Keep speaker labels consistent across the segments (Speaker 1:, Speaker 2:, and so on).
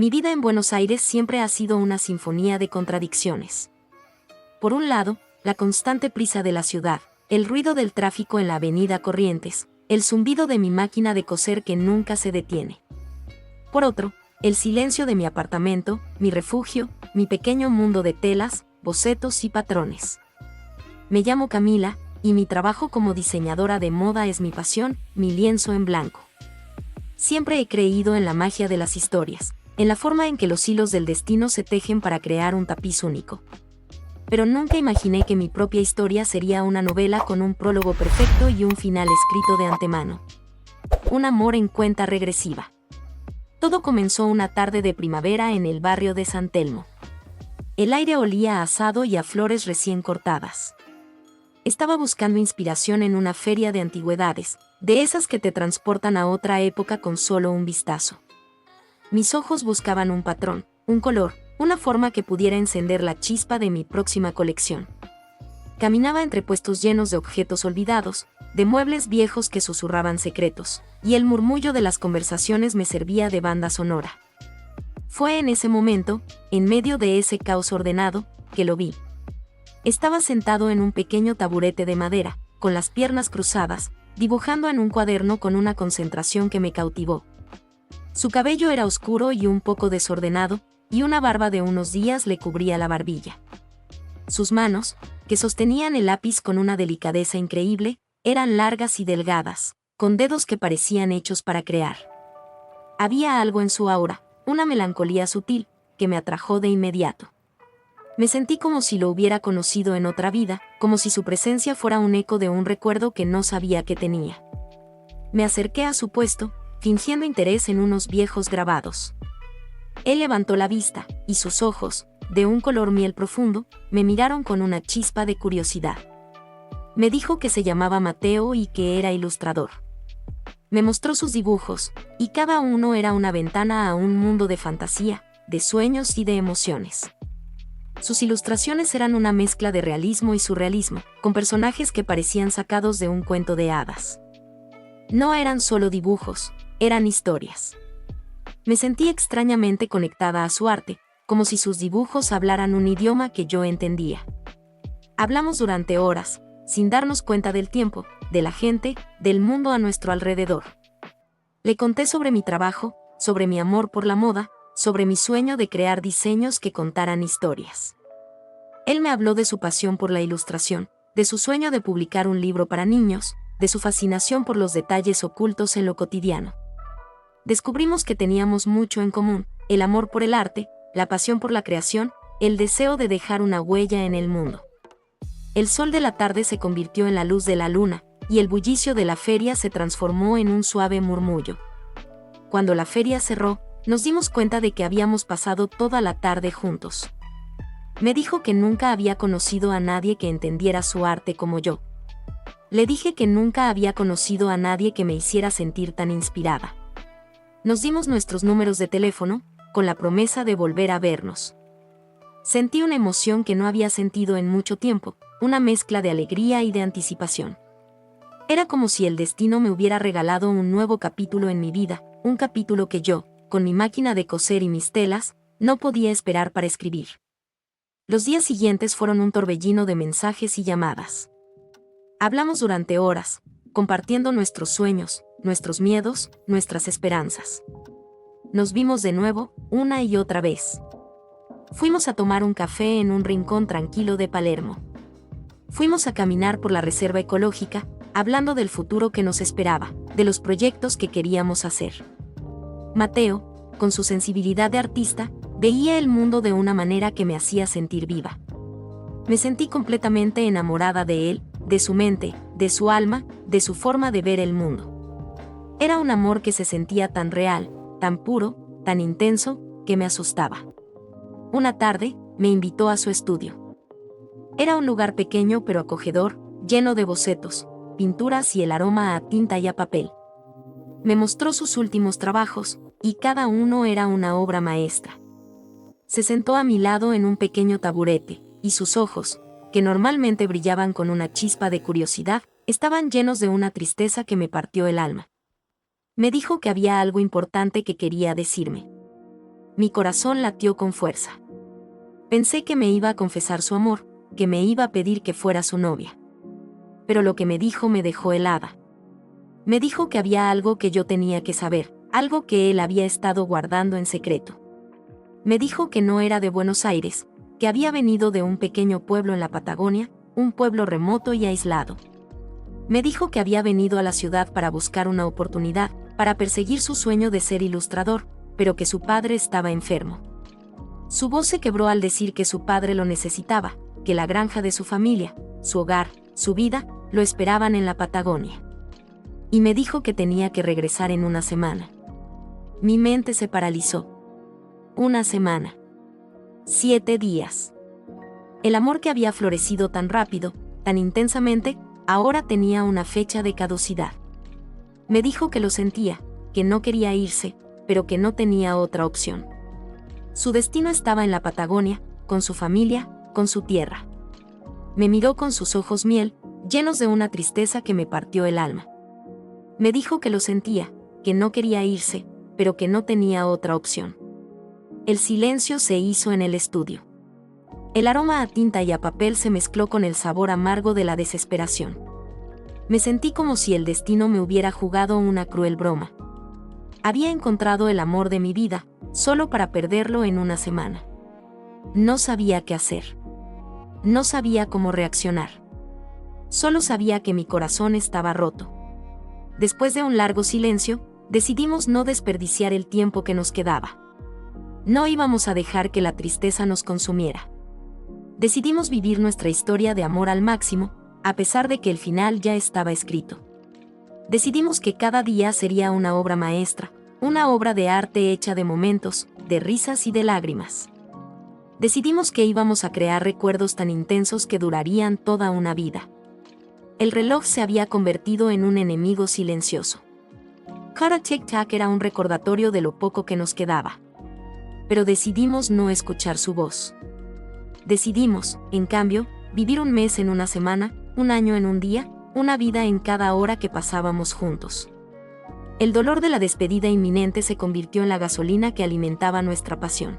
Speaker 1: Mi vida en Buenos Aires siempre ha sido una sinfonía de contradicciones. Por un lado, la constante prisa de la ciudad, el ruido del tráfico en la avenida Corrientes, el zumbido de mi máquina de coser que nunca se detiene. Por otro, el silencio de mi apartamento, mi refugio, mi pequeño mundo de telas, bocetos y patrones. Me llamo Camila, y mi trabajo como diseñadora de moda es mi pasión, mi lienzo en blanco. Siempre he creído en la magia de las historias, en la forma en que los hilos del destino se tejen para crear un tapiz único. Pero nunca imaginé que mi propia historia sería una novela con un prólogo perfecto y un final escrito de antemano. Un amor en cuenta regresiva. Todo comenzó una tarde de primavera en el barrio de San Telmo. El aire olía a asado y a flores recién cortadas. Estaba buscando inspiración en una feria de antigüedades, de esas que te transportan a otra época con solo un vistazo. Mis ojos buscaban un patrón, un color, una forma que pudiera encender la chispa de mi próxima colección. Caminaba entre puestos llenos de objetos olvidados, de muebles viejos que susurraban secretos, y el murmullo de las conversaciones me servía de banda sonora. Fue en ese momento, en medio de ese caos ordenado, que lo vi. Estaba sentado en un pequeño taburete de madera, con las piernas cruzadas, dibujando en un cuaderno con una concentración que me cautivó. Su cabello era oscuro y un poco desordenado, y una barba de unos días le cubría la barbilla. Sus manos, que sostenían el lápiz con una delicadeza increíble, eran largas y delgadas, con dedos que parecían hechos para crear. Había algo en su aura, una melancolía sutil, que me atrajo de inmediato. Me sentí como si lo hubiera conocido en otra vida, como si su presencia fuera un eco de un recuerdo que no sabía que tenía. Me acerqué a su puesto, fingiendo interés en unos viejos grabados. Él levantó la vista, y sus ojos, de un color miel profundo, me miraron con una chispa de curiosidad. Me dijo que se llamaba Mateo y que era ilustrador. Me mostró sus dibujos, y cada uno era una ventana a un mundo de fantasía, de sueños y de emociones. Sus ilustraciones eran una mezcla de realismo y surrealismo, con personajes que parecían sacados de un cuento de hadas. No eran solo dibujos, eran historias. Me sentí extrañamente conectada a su arte, como si sus dibujos hablaran un idioma que yo entendía. Hablamos durante horas, sin darnos cuenta del tiempo, de la gente, del mundo a nuestro alrededor. Le conté sobre mi trabajo, sobre mi amor por la moda, sobre mi sueño de crear diseños que contaran historias. Él me habló de su pasión por la ilustración, de su sueño de publicar un libro para niños, de su fascinación por los detalles ocultos en lo cotidiano. Descubrimos que teníamos mucho en común, el amor por el arte, la pasión por la creación, el deseo de dejar una huella en el mundo. El sol de la tarde se convirtió en la luz de la luna, y el bullicio de la feria se transformó en un suave murmullo. Cuando la feria cerró, nos dimos cuenta de que habíamos pasado toda la tarde juntos. Me dijo que nunca había conocido a nadie que entendiera su arte como yo. Le dije que nunca había conocido a nadie que me hiciera sentir tan inspirada. Nos dimos nuestros números de teléfono, con la promesa de volver a vernos. Sentí una emoción que no había sentido en mucho tiempo, una mezcla de alegría y de anticipación. Era como si el destino me hubiera regalado un nuevo capítulo en mi vida, un capítulo que yo, con mi máquina de coser y mis telas, no podía esperar para escribir. Los días siguientes fueron un torbellino de mensajes y llamadas. Hablamos durante horas, compartiendo nuestros sueños, nuestros miedos, nuestras esperanzas. Nos vimos de nuevo, una y otra vez. Fuimos a tomar un café en un rincón tranquilo de Palermo. Fuimos a caminar por la reserva ecológica, hablando del futuro que nos esperaba, de los proyectos que queríamos hacer. Mateo, con su sensibilidad de artista, veía el mundo de una manera que me hacía sentir viva. Me sentí completamente enamorada de él, de su mente, de su alma, de su forma de ver el mundo. Era un amor que se sentía tan real, tan puro, tan intenso, que me asustaba. Una tarde, me invitó a su estudio. Era un lugar pequeño pero acogedor, lleno de bocetos, pinturas y el aroma a tinta y a papel. Me mostró sus últimos trabajos, y cada uno era una obra maestra. Se sentó a mi lado en un pequeño taburete, y sus ojos, que normalmente brillaban con una chispa de curiosidad, estaban llenos de una tristeza que me partió el alma. Me dijo que había algo importante que quería decirme. Mi corazón latió con fuerza. Pensé que me iba a confesar su amor, que me iba a pedir que fuera su novia. Pero lo que me dijo me dejó helada. Me dijo que había algo que yo tenía que saber, algo que él había estado guardando en secreto. Me dijo que no era de Buenos Aires, que había venido de un pequeño pueblo en la Patagonia, un pueblo remoto y aislado. Me dijo que había venido a la ciudad para buscar una oportunidad, para perseguir su sueño de ser ilustrador, pero que su padre estaba enfermo. Su voz se quebró al decir que su padre lo necesitaba, que la granja de su familia, su hogar, su vida, lo esperaban en la Patagonia. Y me dijo que tenía que regresar en una semana. Mi mente se paralizó. Una semana. 7 días. El amor que había florecido tan rápido, tan intensamente, ahora tenía una fecha de caducidad. Me dijo que lo sentía, que no quería irse, pero que no tenía otra opción. Su destino estaba en la Patagonia, con su familia, con su tierra. Me miró con sus ojos miel, llenos de una tristeza que me partió el alma. Me dijo que lo sentía, que no quería irse, pero que no tenía otra opción. El silencio se hizo en el estudio. El aroma a tinta y a papel se mezcló con el sabor amargo de la desesperación. Me sentí como si el destino me hubiera jugado una cruel broma. Había encontrado el amor de mi vida, solo para perderlo en una semana. No sabía qué hacer. No sabía cómo reaccionar. Solo sabía que mi corazón estaba roto. Después de un largo silencio, decidimos no desperdiciar el tiempo que nos quedaba. No íbamos a dejar que la tristeza nos consumiera. Decidimos vivir nuestra historia de amor al máximo, a pesar de que el final ya estaba escrito. Decidimos que cada día sería una obra maestra, una obra de arte hecha de momentos, de risas y de lágrimas. Decidimos que íbamos a crear recuerdos tan intensos que durarían toda una vida. El reloj se había convertido en un enemigo silencioso. Cada tic-tac era un recordatorio de lo poco que nos quedaba. Pero decidimos no escuchar su voz. Decidimos, en cambio, vivir un mes en una semana, un año en un día, una vida en cada hora que pasábamos juntos. El dolor de la despedida inminente se convirtió en la gasolina que alimentaba nuestra pasión.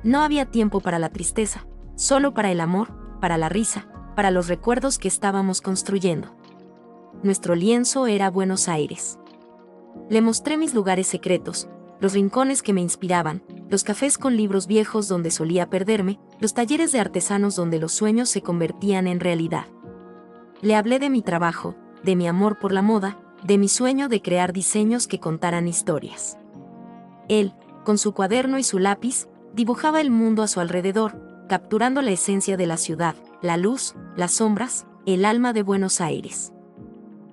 Speaker 1: No había tiempo para la tristeza, solo para el amor, para la risa, para los recuerdos que estábamos construyendo. Nuestro lienzo era Buenos Aires. Le mostré mis lugares secretos, los rincones que me inspiraban, los cafés con libros viejos donde solía perderme, los talleres de artesanos donde los sueños se convertían en realidad. Le hablé de mi trabajo, de mi amor por la moda, de mi sueño de crear diseños que contaran historias. Él, con su cuaderno y su lápiz, dibujaba el mundo a su alrededor, capturando la esencia de la ciudad, la luz, las sombras, el alma de Buenos Aires.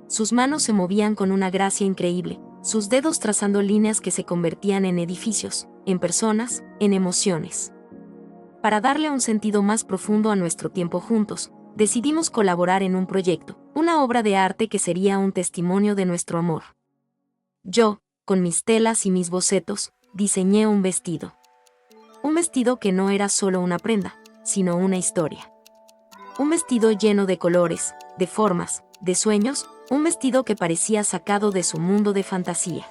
Speaker 1: Sus manos se movían con una gracia increíble, sus dedos trazando líneas que se convertían en edificios, en personas, en emociones. Para darle un sentido más profundo a nuestro tiempo juntos, decidimos colaborar en un proyecto, una obra de arte que sería un testimonio de nuestro amor. Yo, con mis telas y mis bocetos, diseñé un vestido. Un vestido que no era solo una prenda, sino una historia. Un vestido lleno de colores, de formas, de sueños, un vestido que parecía sacado de su mundo de fantasía.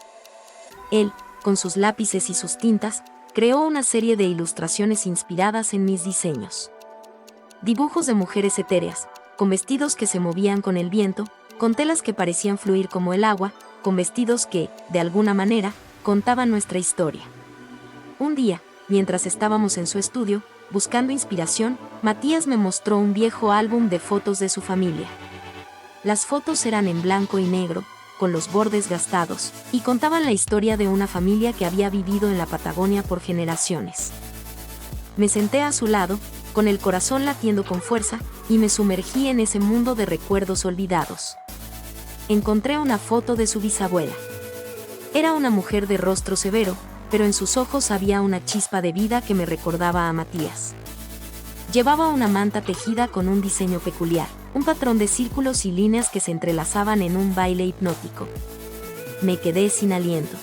Speaker 1: Él, con sus lápices y sus tintas, creó una serie de ilustraciones inspiradas en mis diseños. Dibujos de mujeres etéreas, con vestidos que se movían con el viento, con telas que parecían fluir como el agua, con vestidos que, de alguna manera, contaban nuestra historia. Un día, mientras estábamos en su estudio, buscando inspiración, Matías me mostró un viejo álbum de fotos de su familia. Las fotos eran en blanco y negro, con los bordes gastados, y contaban la historia de una familia que había vivido en la Patagonia por generaciones. Me senté a su lado, con el corazón latiendo con fuerza, y me sumergí en ese mundo de recuerdos olvidados. Encontré una foto de su bisabuela. Era una mujer de rostro severo, pero en sus ojos había una chispa de vida que me recordaba a Matías. Llevaba una manta tejida con un diseño peculiar, un patrón de círculos y líneas que se entrelazaban en un baile hipnótico. Me quedé sin aliento.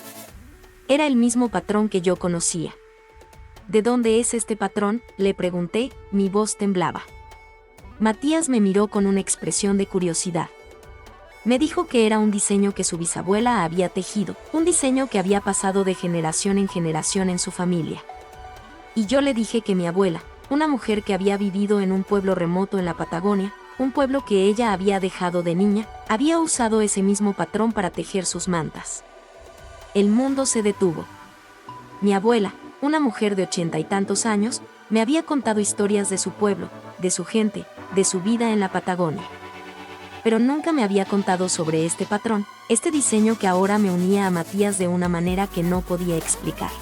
Speaker 1: Era el mismo patrón que yo conocía. ¿De dónde es este patrón?, le pregunté, mi voz temblaba. Matías me miró con una expresión de curiosidad. Me dijo que era un diseño que su bisabuela había tejido, un diseño que había pasado de generación en su familia. Y yo le dije que mi abuela, una mujer que había vivido en un pueblo remoto en la Patagonia, un pueblo que ella había dejado de niña, había usado ese mismo patrón para tejer sus mantas. El mundo se detuvo. Mi abuela, una mujer de 80 y tantos años, me había contado historias de su pueblo, de su gente, de su vida en la Patagonia. Pero nunca me había contado sobre este patrón, este diseño que ahora me unía a Matías de una manera que no podía explicar.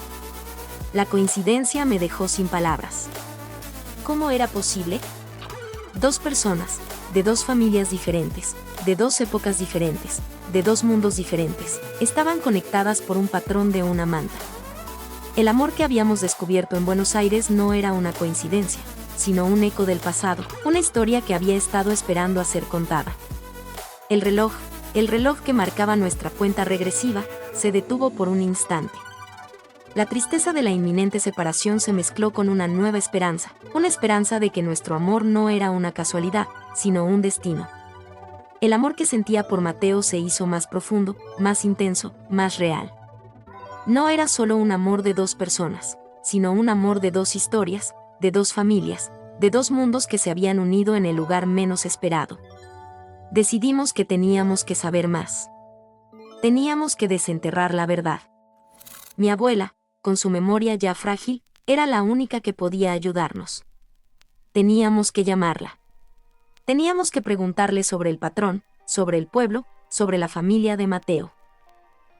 Speaker 1: La coincidencia me dejó sin palabras. ¿Cómo era posible? Dos personas, de dos familias diferentes, de dos épocas diferentes, de dos mundos diferentes, estaban conectadas por un patrón de una manta. El amor que habíamos descubierto en Buenos Aires no era una coincidencia, sino un eco del pasado, una historia que había estado esperando a ser contada. El reloj que marcaba nuestra cuenta regresiva, se detuvo por un instante. La tristeza de la inminente separación se mezcló con una nueva esperanza, una esperanza de que nuestro amor no era una casualidad, sino un destino. El amor que sentía por Mateo se hizo más profundo, más intenso, más real. No era solo un amor de dos personas, sino un amor de dos historias, de dos familias, de dos mundos que se habían unido en el lugar menos esperado. Decidimos que teníamos que saber más. Teníamos que desenterrar la verdad. Mi abuela, con su memoria ya frágil, era la única que podía ayudarnos. Teníamos que llamarla. Teníamos que preguntarle sobre el patrón, sobre el pueblo, sobre la familia de Mateo.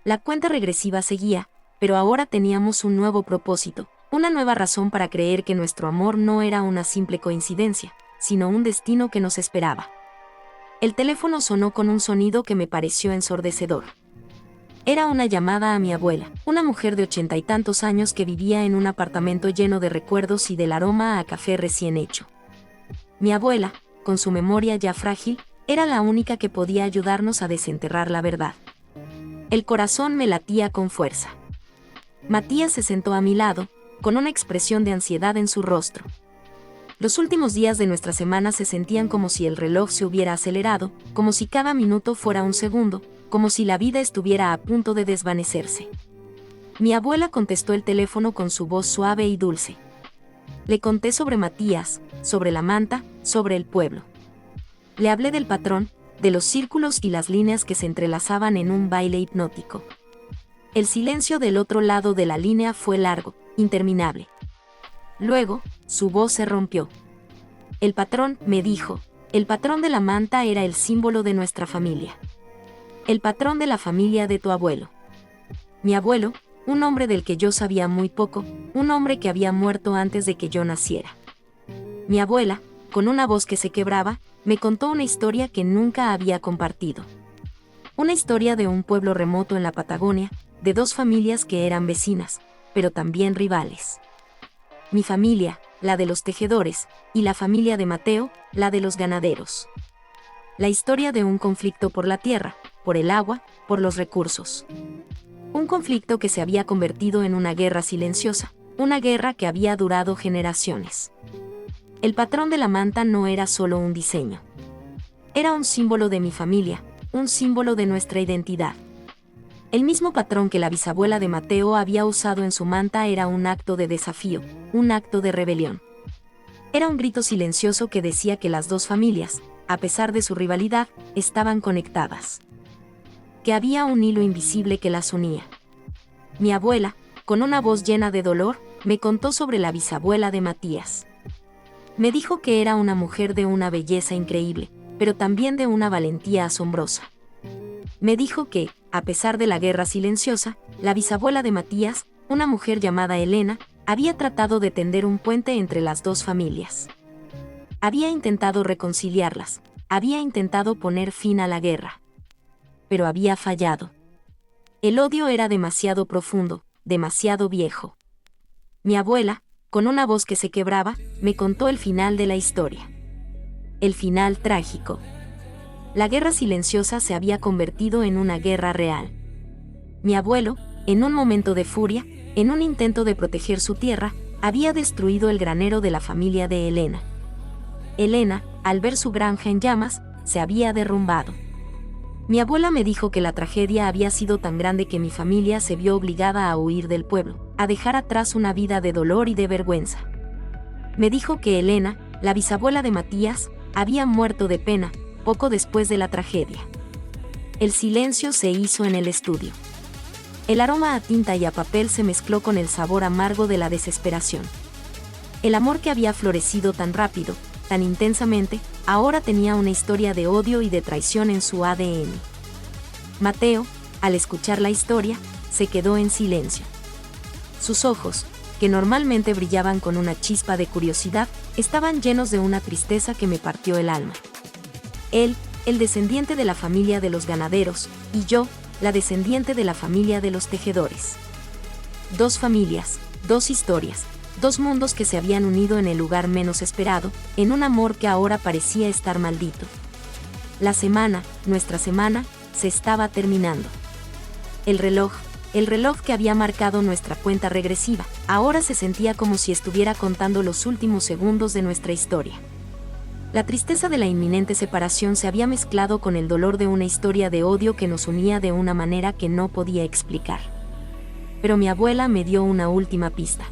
Speaker 1: La cuenta regresiva seguía, pero ahora teníamos un nuevo propósito, una nueva razón para creer que nuestro amor no era una simple coincidencia, sino un destino que nos esperaba. El teléfono sonó con un sonido que me pareció ensordecedor. Era una llamada a mi abuela, una mujer de 80 y tantos años que vivía en un apartamento lleno de recuerdos y del aroma a café recién hecho. Mi abuela, con su memoria ya frágil, era la única que podía ayudarnos a desenterrar la verdad. El corazón me latía con fuerza. Matías se sentó a mi lado, con una expresión de ansiedad en su rostro. Los últimos días de nuestra semana se sentían como si el reloj se hubiera acelerado, como si cada minuto fuera un segundo, como si la vida estuviera a punto de desvanecerse. Mi abuela contestó el teléfono con su voz suave y dulce. Le conté sobre Matías, sobre la manta, sobre el pueblo. Le hablé del patrón, de los círculos y las líneas que se entrelazaban en un baile hipnótico. El silencio del otro lado de la línea fue largo, interminable. Luego, su voz se rompió. El patrón, me dijo, el patrón de la manta era el símbolo de nuestra familia. El patrón de la familia de tu abuelo. Mi abuelo, un hombre del que yo sabía muy poco, un hombre que había muerto antes de que yo naciera. Mi abuela, con una voz que se quebraba, me contó una historia que nunca había compartido. Una historia de un pueblo remoto en la Patagonia, de dos familias que eran vecinas, pero también rivales. Mi familia, la de los tejedores, y la familia de Mateo, la de los ganaderos. La historia de un conflicto por la tierra, por el agua, por los recursos. Un conflicto que se había convertido en una guerra silenciosa, una guerra que había durado generaciones. El patrón de la manta no era solo un diseño. Era un símbolo de mi familia, un símbolo de nuestra identidad. El mismo patrón que la bisabuela de Mateo había usado en su manta era un acto de desafío, un acto de rebelión. Era un grito silencioso que decía que las dos familias, a pesar de su rivalidad, estaban conectadas. Que había un hilo invisible que las unía. Mi abuela, con una voz llena de dolor, me contó sobre la bisabuela de Matías. Me dijo que era una mujer de una belleza increíble, pero también de una valentía asombrosa. Me dijo que, a pesar de la guerra silenciosa, la bisabuela de Matías, una mujer llamada Elena, había tratado de tender un puente entre las dos familias. Había intentado reconciliarlas, había intentado poner fin a la guerra. Pero había fallado. El odio era demasiado profundo, demasiado viejo. Mi abuela, con una voz que se quebraba, me contó el final de la historia. El final trágico. La guerra silenciosa se había convertido en una guerra real. Mi abuelo, en un momento de furia, en un intento de proteger su tierra, había destruido el granero de la familia de Elena. Elena, al ver su granja en llamas, se había derrumbado. Mi abuela me dijo que la tragedia había sido tan grande que mi familia se vio obligada a huir del pueblo, a dejar atrás una vida de dolor y de vergüenza. Me dijo que Elena, la bisabuela de Matías, había muerto de pena, poco después de la tragedia. El silencio se hizo en el estudio. El aroma a tinta y a papel se mezcló con el sabor amargo de la desesperación. El amor que había florecido tan rápido, tan intensamente, ahora tenía una historia de odio y de traición en su ADN. Mateo, al escuchar la historia, se quedó en silencio. Sus ojos, que normalmente brillaban con una chispa de curiosidad, estaban llenos de una tristeza que me partió el alma. Él, el descendiente de la familia de los ganaderos, y yo, la descendiente de la familia de los tejedores. Dos familias, dos historias, dos mundos que se habían unido en el lugar menos esperado, en un amor que ahora parecía estar maldito. La semana, nuestra semana, se estaba terminando. El reloj que había marcado nuestra cuenta regresiva, ahora se sentía como si estuviera contando los últimos segundos de nuestra historia. La tristeza de la inminente separación se había mezclado con el dolor de una historia de odio que nos unía de una manera que no podía explicar. Pero mi abuela me dio una última pista.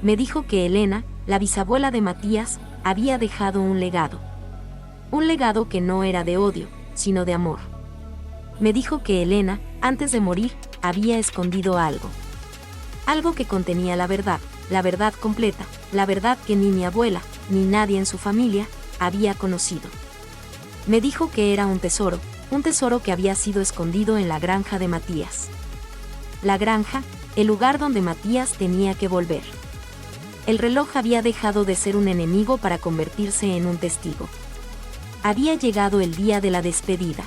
Speaker 1: Me dijo que Elena, la bisabuela de Matías, había dejado un legado. Un legado que no era de odio, sino de amor. Me dijo que Elena, antes de morir, había escondido algo. Algo que contenía la verdad completa, la verdad que ni mi abuela, ni nadie en su familia, había conocido. Me dijo que era un tesoro que había sido escondido en la granja de Matías. La granja, el lugar donde Matías tenía que volver. El reloj había dejado de ser un enemigo para convertirse en un testigo. Había llegado el día de la despedida.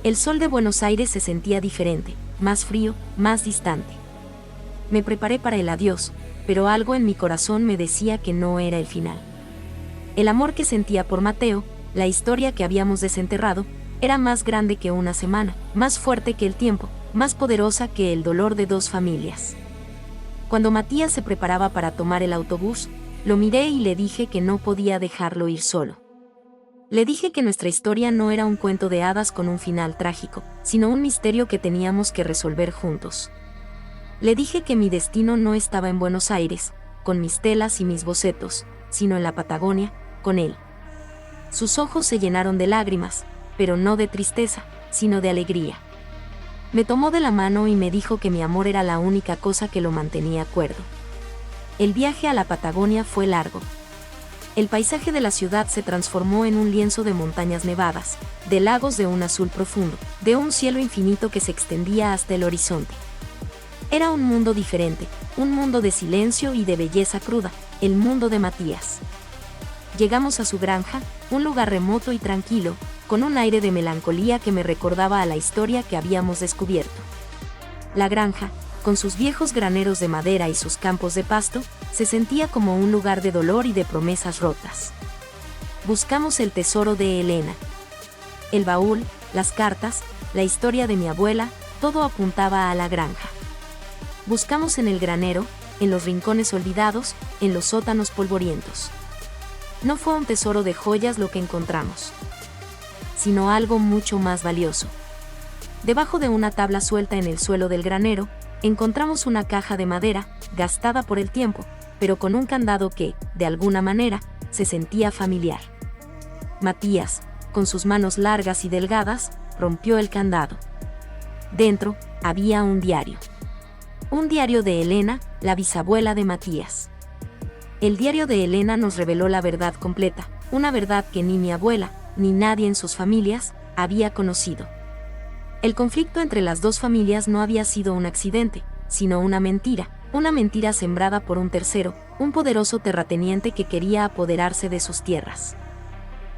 Speaker 1: El sol de Buenos Aires se sentía diferente, más frío, más distante. Me preparé para el adiós, pero algo en mi corazón me decía que no era el final. El amor que sentía por Mateo, la historia que habíamos desenterrado, era más grande que una semana, más fuerte que el tiempo, más poderosa que el dolor de dos familias. Cuando Matías se preparaba para tomar el autobús, lo miré y le dije que no podía dejarlo ir solo. Le dije que nuestra historia no era un cuento de hadas con un final trágico, sino un misterio que teníamos que resolver juntos. Le dije que mi destino no estaba en Buenos Aires, con mis telas y mis bocetos, sino en la Patagonia, con él. Sus ojos se llenaron de lágrimas, pero no de tristeza, sino de alegría. Me tomó de la mano y me dijo que mi amor era la única cosa que lo mantenía cuerdo. El viaje a la Patagonia fue largo. El paisaje de la ciudad se transformó en un lienzo de montañas nevadas, de lagos de un azul profundo, de un cielo infinito que se extendía hasta el horizonte. Era un mundo diferente, un mundo de silencio y de belleza cruda, el mundo de Matías. Llegamos a su granja, un lugar remoto y tranquilo, con un aire de melancolía que me recordaba a la historia que habíamos descubierto. La granja, con sus viejos graneros de madera y sus campos de pasto, se sentía como un lugar de dolor y de promesas rotas. Buscamos el tesoro de Elena. El baúl, las cartas, la historia de mi abuela, todo apuntaba a la granja. Buscamos en el granero, en los rincones olvidados, en los sótanos polvorientos. No fue un tesoro de joyas lo que encontramos, sino algo mucho más valioso. Debajo de una tabla suelta en el suelo del granero, encontramos una caja de madera, gastada por el tiempo, pero con un candado que, de alguna manera, se sentía familiar. Matías, con sus manos largas y delgadas, rompió el candado. Dentro, había un diario. Un diario de Elena, la bisabuela de Matías. El diario de Elena nos reveló la verdad completa, una verdad que ni mi abuela, ni nadie en sus familias, había conocido. El conflicto entre las dos familias no había sido un accidente, sino una mentira sembrada por un tercero, un poderoso terrateniente que quería apoderarse de sus tierras.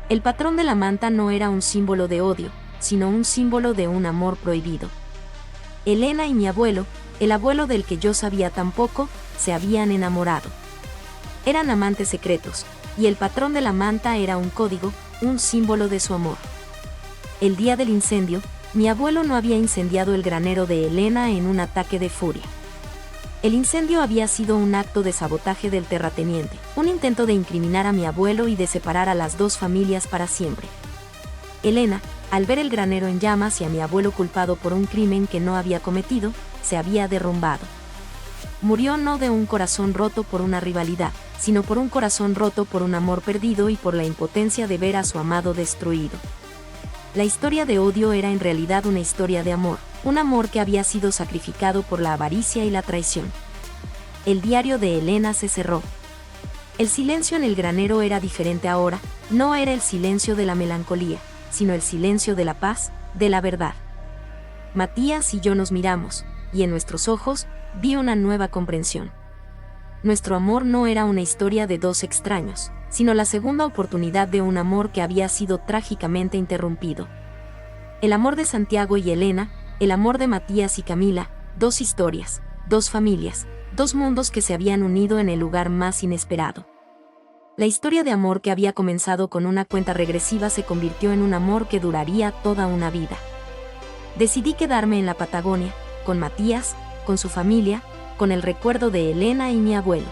Speaker 1: El patrón de la manta no era un símbolo de odio, sino un símbolo de un amor prohibido. Elena y mi abuelo, el abuelo del que yo sabía tan poco, se habían enamorado. Eran amantes secretos, y el patrón de la manta era un código, un símbolo de su amor. El día del incendio, mi abuelo no había incendiado el granero de Elena en un ataque de furia. El incendio había sido un acto de sabotaje del terrateniente, un intento de incriminar a mi abuelo y de separar a las dos familias para siempre. Elena, Al ver el granero en llamas y a mi abuelo culpado por un crimen que no había cometido, se había derrumbado. Murió no de un corazón roto por una rivalidad, sino por un corazón roto por un amor perdido y por la impotencia de ver a su amado destruido. La historia de odio era en realidad una historia de amor, un amor que había sido sacrificado por la avaricia y la traición. El diario de Elena se cerró. El silencio en el granero era diferente ahora, no era el silencio de la melancolía, sino el silencio de la paz, de la verdad. Matías y yo nos miramos, y en nuestros ojos vi una nueva comprensión. Nuestro amor no era una historia de dos extraños, sino la segunda oportunidad de un amor que había sido trágicamente interrumpido. El amor de Santiago y Elena, el amor de Matías y Camila, dos historias, dos familias, dos mundos que se habían unido en el lugar más inesperado. La historia de amor que había comenzado con una cuenta regresiva se convirtió en un amor que duraría toda una vida. Decidí quedarme en la Patagonia, con Matías, con su familia, con el recuerdo de Elena y mi abuelo.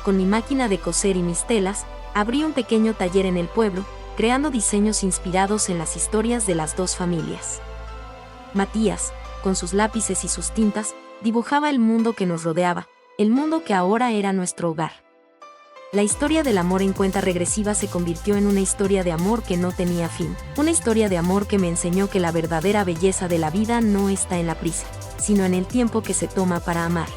Speaker 1: Con mi máquina de coser y mis telas, abrí un pequeño taller en el pueblo, creando diseños inspirados en las historias de las dos familias. Matías, con sus lápices y sus tintas, dibujaba el mundo que nos rodeaba, el mundo que ahora era nuestro hogar. La historia del amor en cuenta regresiva se convirtió en una historia de amor que no tenía fin, una historia de amor que me enseñó que la verdadera belleza de la vida no está en la prisa, sino en el tiempo que se toma para amar.